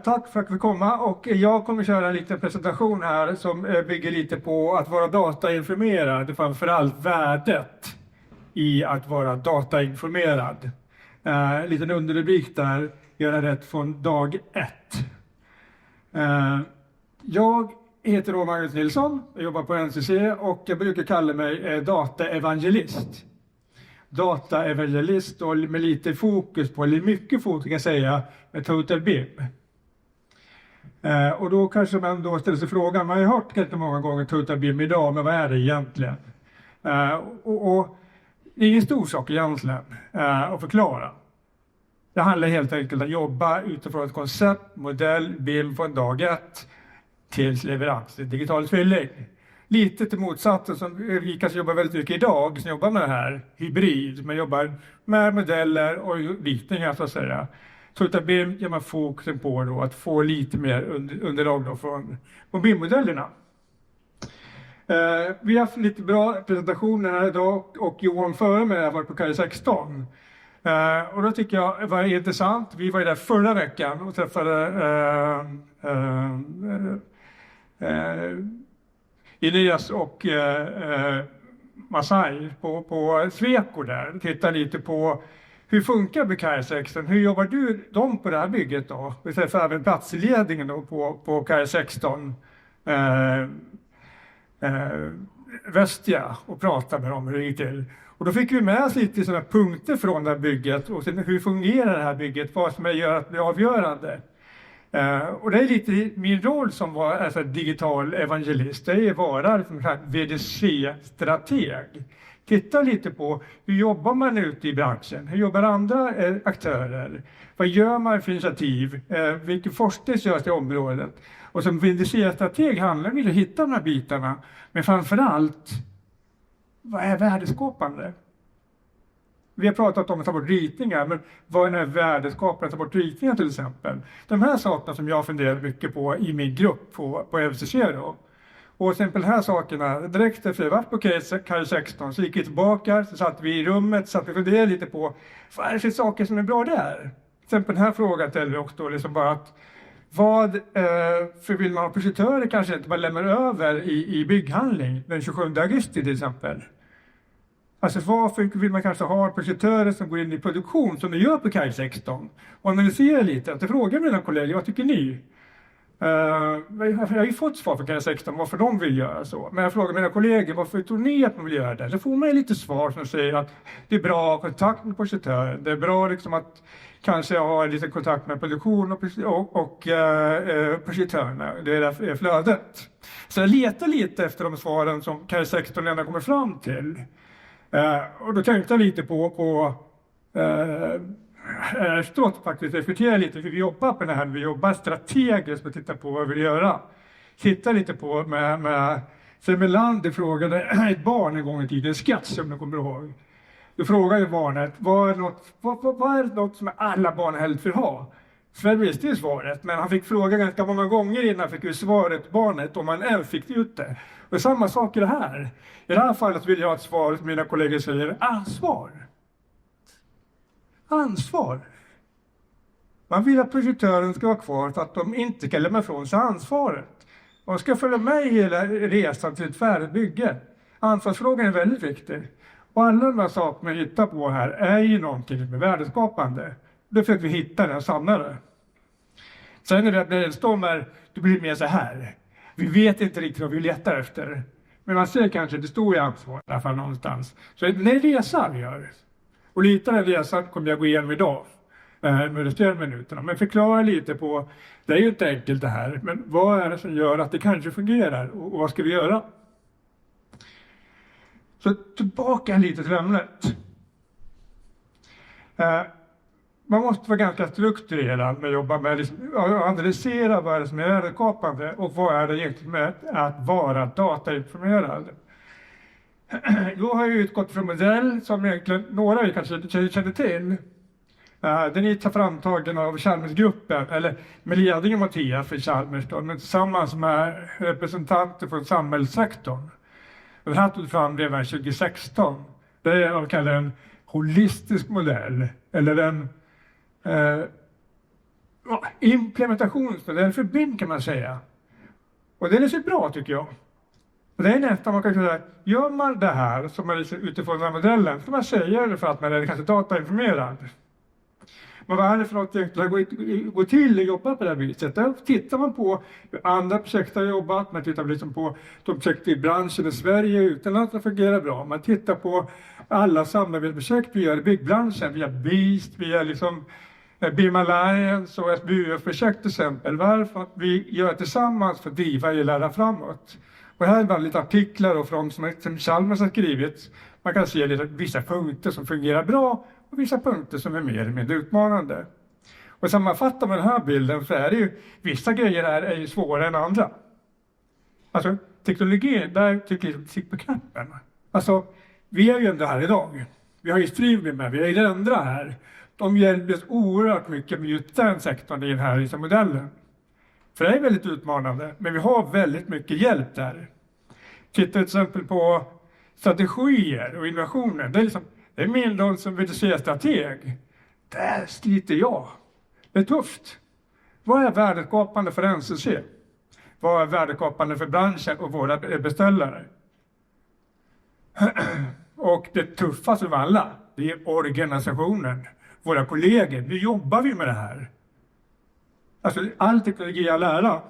Tack för att vi komma och jag kommer köra en liten presentation här som bygger lite på att vara datainformerad, framförallt värdet i att vara datainformerad. Liten underrubrik där, göra rätt från dag ett. Jag heter då Magnus Nilsson, jag jobbar på NCC och jag brukar kalla mig dataevangelist. Dataevangelist och med lite fokus på, eller mycket fokus kan jag säga, med Total BIM. Och då kanske man då ställer sig frågan, man har ju hört ganska många gånger Total BIM idag, men vad är det egentligen? Och det är ingen stor sak egentligen att förklara. Det handlar helt enkelt om att jobba utifrån ett koncept, modell, BIM från dag ett till leverans, digital tvilling. Lite till motsatsen som vi kanske jobbar väldigt mycket idag, som jobbar med det här, hybrid. Man jobbar med modeller och ritningar så att säga. Total BIM ger man fokusen på då, att få lite mer underlag då från BIM-modellerna. Vi har haft lite bra presentationer här idag och Johan före mig har varit på KAI 16. Och då tycker jag det var intressant. Vi var ju där förra veckan och träffade Elias och Masai på Sweco där. Titta lite på hur funkar med KAI 16? Hur jobbar de på det här bygget då? Vi träffade även platsledningen då på KAI 16. Vestia och pratade med dem hur det gick till. Och då fick vi med oss lite sådana punkter från det här bygget och sen hur fungerar det här bygget, vad som gör att det blir avgörande. Och det är lite min roll som var digital evangelist, det är att vara liksom VDC-strateg. Titta lite på hur jobbar man ute i branschen, hur jobbar andra aktörer, vad gör man för initiativ, vilken forskning görs i området. Och som VDC-strateg handlar det om att hitta de här bitarna, men framförallt, vad är värdeskapande? Vi har pratat om att ta bort ritningar, men vad är den här värdeskapande att ta bort ritningar till exempel? De här sakerna som jag funderar mycket på i min grupp på FCC då. Och till exempel de här sakerna, direkt efter jag varit på KAI 16 så gick vi tillbaka, så satt vi i rummet, så vi funderade lite på vad är det för saker som är bra där? Till exempel den här frågan ställer vi också då, liksom bara att för vill man ha projektörer kanske inte bara lämnar över i bygghandling den 27 augusti till exempel. Alltså varför vill man kanske ha projektörer som går in i produktion som de gör på KAI 16? Och analysera lite, att jag frågar mina kollegor, vad tycker ni? Jag har ju fått svar på KAI 16 varför de vill göra så. Men jag frågar mina kollegor, varför tror ni att de vill göra det? Så får man lite svar som säger att det är bra att ha kontakt med projektörer. Det är bra liksom att kanske ha lite kontakt med produktion och projektörerna. Det är därför flödet. Så jag letar lite efter de svaren som KAI 16 ändå kommer fram till. Och då tänkte jag lite på stått faktiskt reflektera lite hur vi jobbar på det här. Vi jobbar strategiskt och tittar på vad vi vill göra. Titta lite på med Semelander frågade ett barn en gång i tiden, skatt som du kommer ihåg. Då frågade barnet, vad är något som alla barn helst vill ha? Sven visste ju svaret, men han fick fråga ganska många gånger innan han fick ju svaret barnet om han än fick ut det. Och samma sak är det här. I det här fallet vill jag ha ett svar som mina kollegor säger, ansvar. Ansvar. Man vill att projektören ska vara kvar för att de inte kan lämna ifrån sig ansvaret. De ska följa med hela resan till ett färdigt bygge. Ansvarsfrågan är väldigt viktig. Och alla de här sakerna vi hittar på här är ju någonting som är värdeskapande. Då försöker vi hitta det och samla det. Sen är det när det står det blir mer så här. Vi vet inte riktigt vad vi letar efter. Men man ser kanske det står i ansvar i alla fall någonstans. Så det är resan vi gör. Och lite av den resan kommer jag gå igenom idag. Med resterande minuterna. Men förklara lite på, det är ju inte enkelt det här. Men vad är det som gör att det kanske fungerar? Och vad ska vi göra? Så tillbaka lite till ämnet. Man måste vara ganska strukturerad med att jobba med att analysera vad är det som är värdeskapande och vad är det egentligen med att vara datainformerad. Då har jag utgått från en modell som egentligen några av er kanske känner till. Den är framtagen av Chalmersgruppen, eller med ledning av Mattias för Chalmers, men tillsammans med representanter från samhällssektorn. Den här tog fram redan 2016. Det är vad vi kallar en holistisk modell, eller en implementationsmodell för BIM kan man säga. Och den är så bra tycker jag. Och det är nästan man kan säga, gör man det här som man utifrån den här modellen, så man säger det för att man är kanske datainformerad. Men vad är det för någonting att gå till och jobba på det här viset? Där tittar man på hur andra projekt har jobbat, man tittar liksom på de projekt i branschen i Sverige utomlands som fungerar bra. Man tittar på alla samarbetsprojekt vi gör i byggbranschen via BEAST, via liksom BIM Alliance och SBUF-projekt till exempel. Varför att vi gör tillsammans för att driva och lära framåt. Och här är bara lite artiklar och från som Chalmers har skrivit. Man kan se lite, vissa punkter som fungerar bra och vissa punkter som är mer eller mindre utmanande. Och sammanfattar man den här bilden så är det ju, vissa grejer är ju svårare än andra. Alltså teknologi, där tycker jag sitter på knappen. Alltså vi är ju ändå här idag. Vi har ju Streaming med, vi är ju andra här. De hjälper oss oerhört mycket med just den sektorn i den här liksom, modellen. För det är väldigt utmanande, men vi har väldigt mycket hjälp där. Titta till exempel på strategier och innovationer. Det är min roll som VDC-strateg. Där sliter jag. Det är tufft. Vad är värdeskapande för NCC? Vad är värdeskapande för branschen och våra beställare? Och det tuffaste av alla, det är organisationen. Våra kollegor, hur jobbar vi med det här? Alltså all teknologi är lära.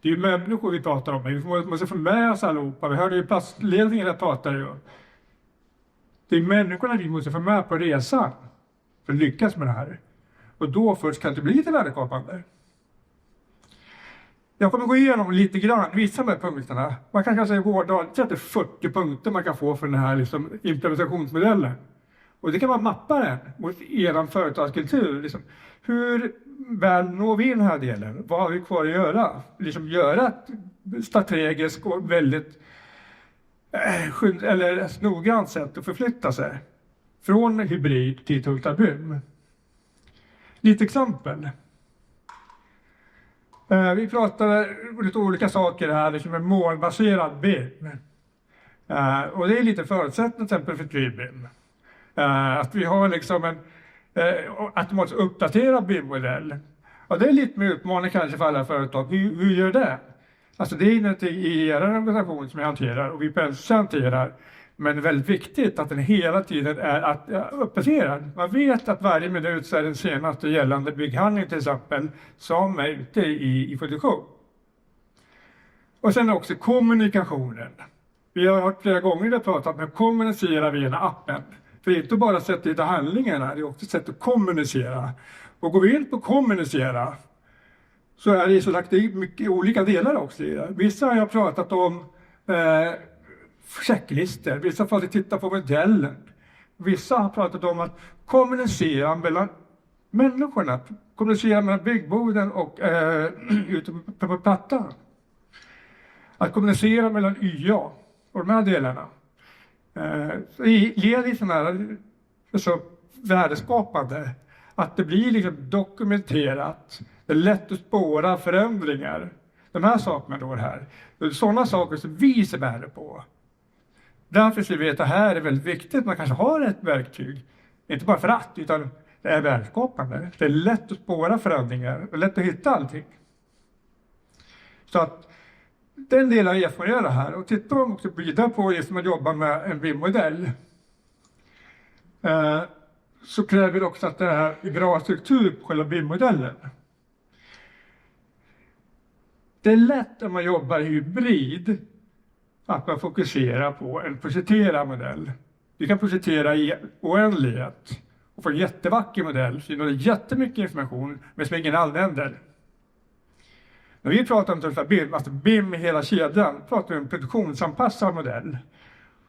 Det är ju människor vi pratar om. Vi måste få med oss allihopa. Vi hörde ju plastledningen att prata ju. Det är människorna vi måste få med på resan för att lyckas med det här. Och då först kan det bli lite värdeskapande. Jag kommer gå igenom lite grann, vissa med punkterna. Man kan kanske säga 40 punkter man kan få för den här liksom, implementationsmodellen. Och det kan vara mappa den mot er företagskultur. Liksom. Hur väl når vi den här delen? Vad har vi kvar att göra? Liksom göra ett strategiskt och väldigt noggrant sätt att förflytta sig. Från hybrid till total BIM. Lite exempel. Vi pratar lite olika saker här, liksom en målbaserad BIM. Och det är lite förutsättning till exempel för TriBIM. Att vi har liksom en automatiskt uppdaterad BIM-modell. Och det är lite mer utmaning kanske för alla företag. Hur gör det? Alltså det är någonting i er organisation som jag hanterar och vi på NCC hanterar. Men det är väldigt viktigt att den hela tiden är uppdaterad. Man vet att varje minut så är den senaste gällande bygghandling till exempel som är ute i produktion. Och sen också kommunikationen. Vi har hört flera gånger det pratat om att kommunicera via appen. För det är inte bara sätt att hitta handlingarna, det är också sätt att kommunicera. Och går vi in på kommunicera så är det så sagt mycket olika delar också. Vissa har jag pratat om checklistor, vissa har pratat titta på modellen. Vissa har pratat om att kommunicera mellan människorna, kommunicera mellan byggboden och ute på plattan. Att kommunicera mellan YA och de här delarna. Ger det sådana här alltså, värdeskapande att det blir liksom dokumenterat, det är lätt att spåra förändringar. De här sakerna då här. Sådana saker som vi ser värde på. Därför ser vi att det här är väldigt viktigt. Man kanske har ett verktyg, inte bara för att, utan det är värdeskapande. Det är lätt att spåra förändringar, det är lätt att hitta allting. Så att den delen är får göra här. Och tittar man också vidare på det som man jobbar med en BIM-modell. Så kräver det också att det är bra struktur på själva BIM-modellen. Det är lätt om man jobbar i hybrid att man fokuserar på en projekterad modell. Vi kan projektera i oändlighet och få en jättevacker modell. Så det är jättemycket information men som ingen använder. När vi pratar om BIM, alltså BIM i hela kedjan, pratar vi om produktionsanpassad modell.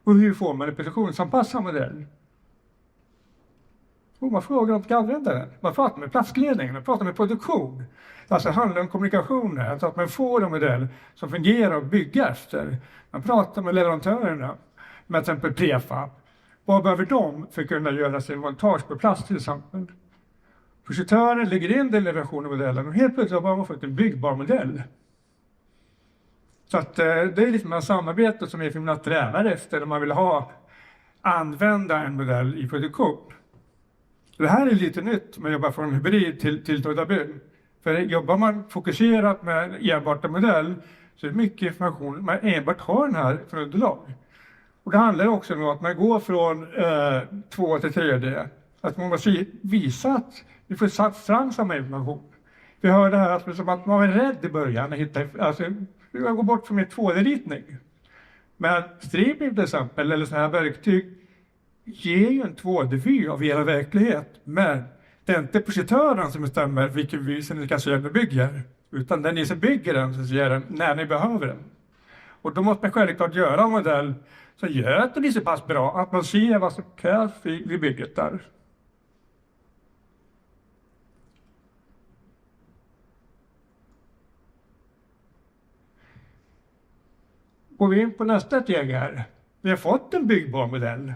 Och hur får man en produktionsanpassad modell? Och man frågar om ska använda den. Man pratar med platsledning, man pratar med produktion. Alltså det handlar om kommunikationer, alltså att man får en modell som fungerar och bygga efter. Man pratar med leverantörerna, med till exempel prefab. Vad behöver de för att kunna göra sin montage på plats till exempel? Projektören lägger in den leveration av modellen och helt plötsligt har man fått en byggbar modell. Så att det är liksom en samarbete som är för att sträva efter när man vill använda en modell i produktion. Det här är lite nytt, man jobbar från hybrid till total BIM. För jobbar man fokuserat med enbart en modell så är det mycket information man enbart har den här för underlag. Och det handlar också om att man går från 2 till 3D. Att man måste visa att vi får satt fram samma information. Vi hörde här att man var rädd i början att hitta, alltså jag går bort från min 2D-ritning. Men Streaming till exempel, eller sådana här verktyg, ger ju en 2D-vy av hela verklighet. Men det är inte projektören som bestämmer vilken vy som ni kan se när ni bygger. Utan det är ni som bygger den som ser den när ni behöver den. Och då måste man självklart göra en modell som gör att det blir så pass bra att man ser vad som krävs vid bygget där. Går vi in på nästa steg här. Vi har fått en byggbar modell.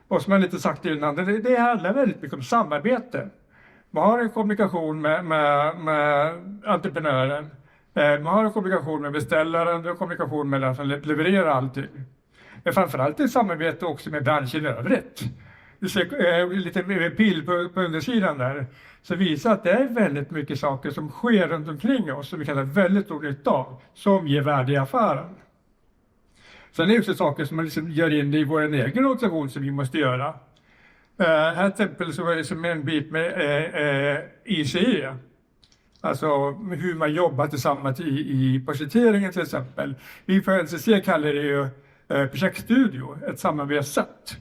Och som jag lite sagt innan, det handlar väldigt mycket om samarbete. Man har en kommunikation med entreprenören. Man har en kommunikation med beställaren och en kommunikation med den som levererar allting. Men framförallt ett samarbete också med branschen i övrigt. Du ser lite bild på undersidan där. Så visar att det är väldigt mycket saker som sker runt omkring oss som vi kan ha väldigt stor nytta av. Som ger värde i affären. Sen är det också saker som man liksom gör in i vår egen organisation som vi måste göra. Här till exempel så är det som en bit med ICE. Alltså hur man jobbar tillsammans i projekteringen till exempel. Vi på NCC kallar det ju projektstudio, ett samarbetssätt.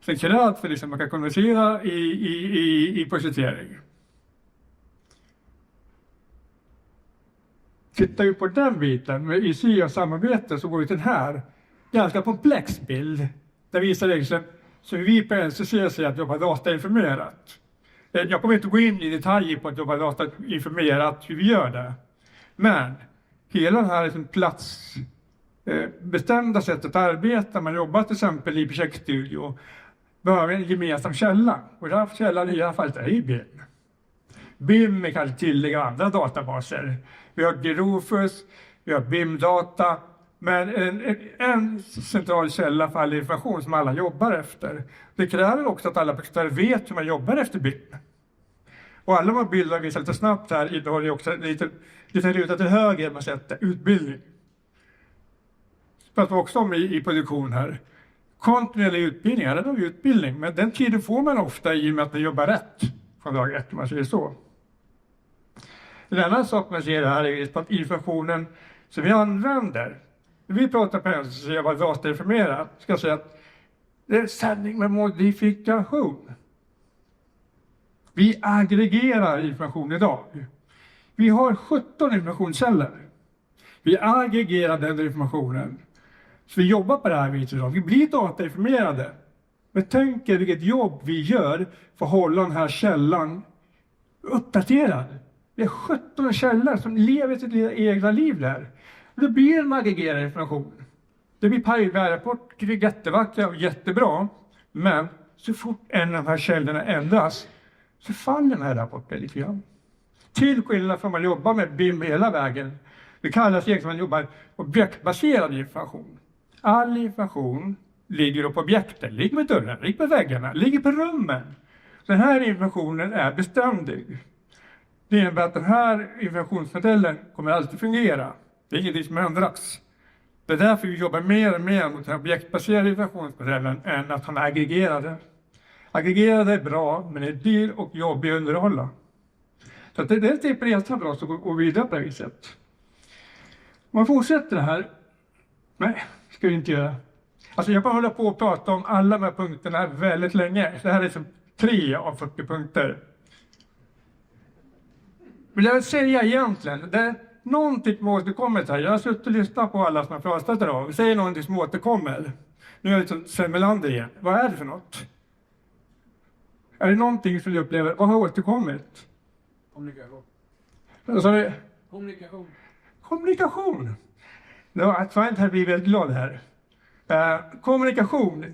Sen krävs för liksom man kan kommunicera i projektering. Tittar vi på den biten med IC och samarbete så går vi till den här ganska komplex bild. Där visar det liksom så vi på NCC säger att jobba datainformerat. Jag kommer inte gå in i detaljer på att jobba datainformerat hur vi gör det. Men hela den här liksom platsbestämda sättet att arbeta, man jobbar till exempel i projektstudio, behöver en gemensam källa. Och den här källan i alla fall är ju BIM. BIM är kanske tillägga andra databaser. Vi har Rufus, vi har BIM-data, men en central källa för all information som alla jobbar efter. Det kräver också att alla projektörer vet hur man jobbar efter BIM. Och alla de här bilderna visar lite snabbt här innehåller också lite ruta till höger man sätter utbildning. Det pratar vi också om i produktion här. Kontinuerlig utbildning, det är utbildning, men den tiden får man ofta i och med att man jobbar rätt från dag ett, om man säger så. En annan sak man ser här är att informationen som vi använder, vi pratar på NCC vad datainformerat, ska säga att det är sändning med modifikation. Vi aggregerar information idag. Vi har 17 informationskällor. Vi aggregerar den informationen. Så vi jobbar på det här viset idag. Vi blir datainformerade. Men tänk er vilket jobb vi gör för att hålla den här källan uppdaterad. Det är 17 källor som lever sitt egna liv där. Och det blir en aggregerad information. Det blir pajvärrapport, det är jättevackra och jättebra. Men så fort en av de här källorna ändras så faller den här rapporten lite grann. Till skillnad från man jobbar med BIM hela vägen. Det kallas egentligen att man jobbar objektbaserad information. All information ligger på objekten, ligger på dörren, ligger på väggarna, ligger på rummen. Den här informationen är beständig. Det innebär att den här informationsmodellen kommer alltid fungera. Det är ingenting som ändras. Det är därför vi jobbar mer och mer mot den objektbaserade informationsmodellen än att han aggregerade. Aggregerade är bra, men är dyr och jobbig att underhålla. Så att det är typ resa bra så går vidare på det viset. Om man fortsätter det här. Nej, ska vi inte göra. Alltså jag bara håller på att prata om alla de här punkterna väldigt länge. Det här är som 3 av 40 punkter. Men jag vill säga egentligen, det är någonting som återkommer här. Jag har suttit och lyssnat på alla som har pratat idag. Vi säger någonting som återkommer. Nu är jag liksom Sven Melander igen. Vad är det för något? Är det någonting som du upplever? Vad har återkommit? Kommunikation. Vad sa du? Kommunikation. Kommunikation. Jag tror inte jag blir väldigt glad här. Kommunikation.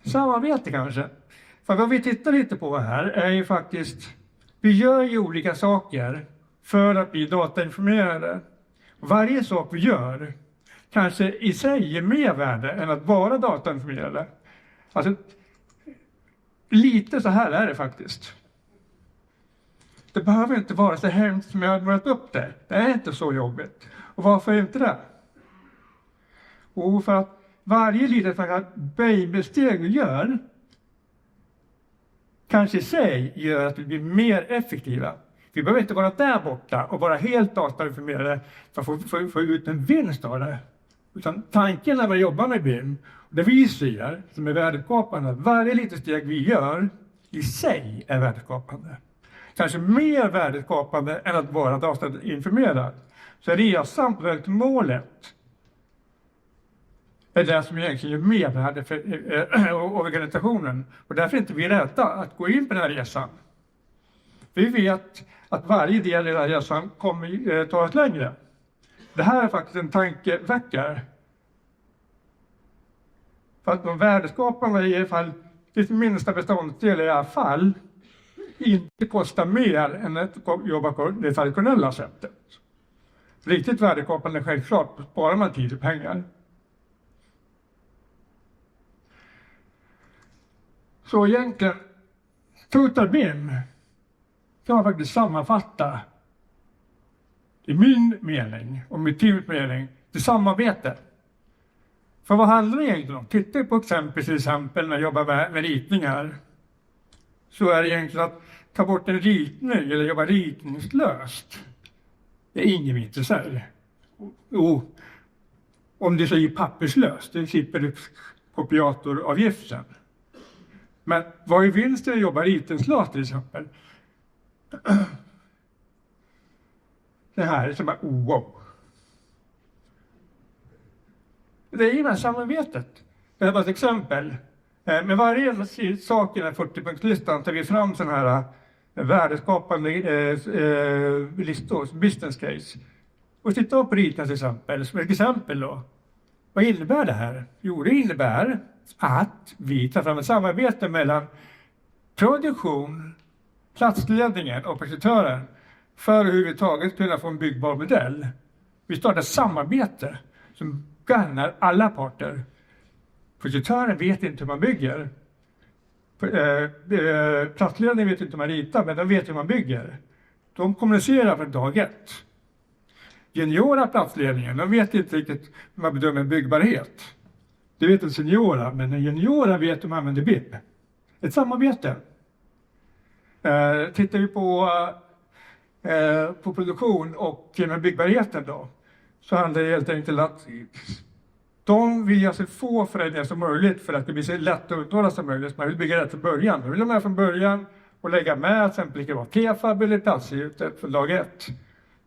Samarbete kanske. För vad vi tittar lite på här är ju faktiskt, vi gör ju olika saker för att bli datainformerade. Varje sak vi gör kanske i sig ger mer värde än att vara datainformerade. Alltså, lite så här är det faktiskt. det behöver inte vara så hemskt som jag har målat upp det. Det är inte så jobbigt. Och varför är inte det? Och för att varje litet babysteg vi gör kanske i sig gör att vi blir mer effektiva. Vi behöver inte vara där borta och vara helt datainformerade för att få ut en vinst av det. Utan tanken när vi jobbar med BIM, det vi ser som är värdeskapande, varje litet steg vi gör i sig är värdeskapande. Kanske mer värdeskapande än att vara datainformerad. Så resan på väg till målet är det som egentligen ger mervärde för organisationen. Och därför är inte vi rädda att gå in på den här resan. Vi vet att varje del i den här resan kommer ta oss längre. Det här är faktiskt en tankeväckare. För att de värdeskapande i alla fall, det minsta beståndsdel i alla fall, inte kostar mer än att jobba på det traditionella sättet. Riktigt värdeskapande självklart sparar man tid och pengar. Så egentligen, Total BIM kan man faktiskt sammanfatta i min mening och mitt teams mening till samarbete. För vad handlar det egentligen om? Titta på till exempel när jag jobbar med ritningar. Så är det egentligen att ta bort en ritning eller jobba ritningslöst. Det är ingen intresserad. Om det så är papperslöst, det slipper du kopiatoravgiften. Men vad är vinsten att jobba ritningslöst till exempel? Det här är som bara wow. Det är ju det här samarbetet. Det här var ett exempel. Med varje sak i den här 40-punktslistan tar vi fram sådana här värdeskapande listor, business case. Och titta på ritningen till exempel. Som ett exempel då. Vad innebär det här? Jo, det innebär att vi tar fram ett samarbete mellan produktion, platsledningen och projektören för att överhuvudtaget kunna få en byggbar modell. Vi startar ett samarbete som gagnar alla parter. Projektören vet inte hur man bygger. Platsledningen vet inte hur man ritar, men de vet hur man bygger. De kommunicerar från dag ett. Juniora platsledningen, de vet inte riktigt hur man bedömer byggbarhet. Det vet en seniora, men en juniora vet hur man använder BIM. Ett samarbete. Tittar vi på produktion och med byggbarheten då, så handlar det helt enkelt att de vill alltså få förändringar som möjligt för att det blir så lätt att utnåla som möjligt. Man vill bygga rätt från början. Man vill ha med från början och lägga med till exempel det kan vara prefab eller platsgjutet från dag ett.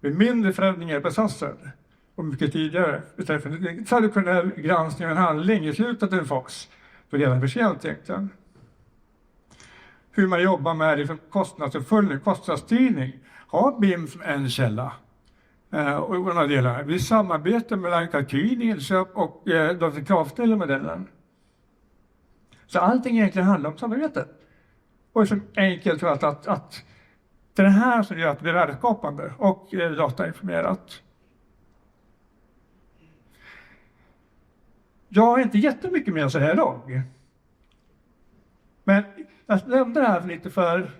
Med mindre förändringar i processen och mycket tidigare. Istället för traditionell granskning av en handling i slutet av en fas. Då är det redan för sent egentligen. Hur man jobbar med liksom kostnadsuppföljning, kostnadsstyrning. Ha BIM som en källa. Och de här delarna. Vi samarbetar mellan kalkyl, inköp och de som kravställer modellen. Så allting egentligen handlar om samarbete. Och så enkelt tror jag att det är det här som gör att det blir värdeskapande och datainformerat. Jag har inte jättemycket mer att säga idag. Men jag nämnde det här lite för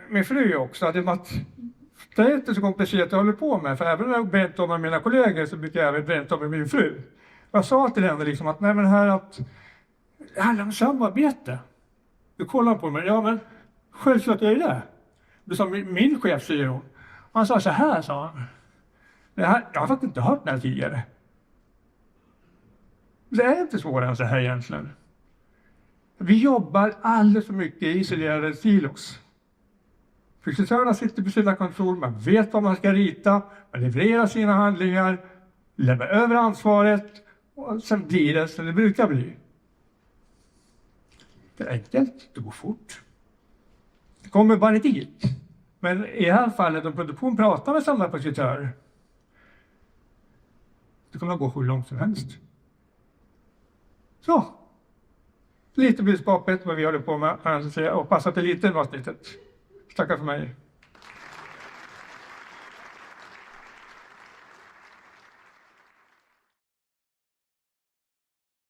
min fru också. Det är inte så komplicerat jag håller på med. För även när jag berättar med mina kollegor så brukar jag även berätta med min fru. Jag sa till henne liksom att nej men här att det handlar om samarbete. Du kollar på mig. Ja men självklart är det. Det som min chef säger hon. Han sa så här, sa han. Jag har faktiskt inte hört det här tidigare. Det är inte svårare än så här egentligen. Vi jobbar alldeles för mycket i isolerade silos. Projektörerna sitter på sina kontor, man vet vad man ska rita, man levererar sina handlingar, lämnar över ansvaret och sen blir det som det brukar bli. Det är enkelt, det går fort. Det kommer bara dit. Men i det här fallet om produktion pratar med samma projektör, det kommer att gå hur långt som helst. Så. Lite budskapet vad vi håller på med och passa till lite i avsnittet. Tackar för mig.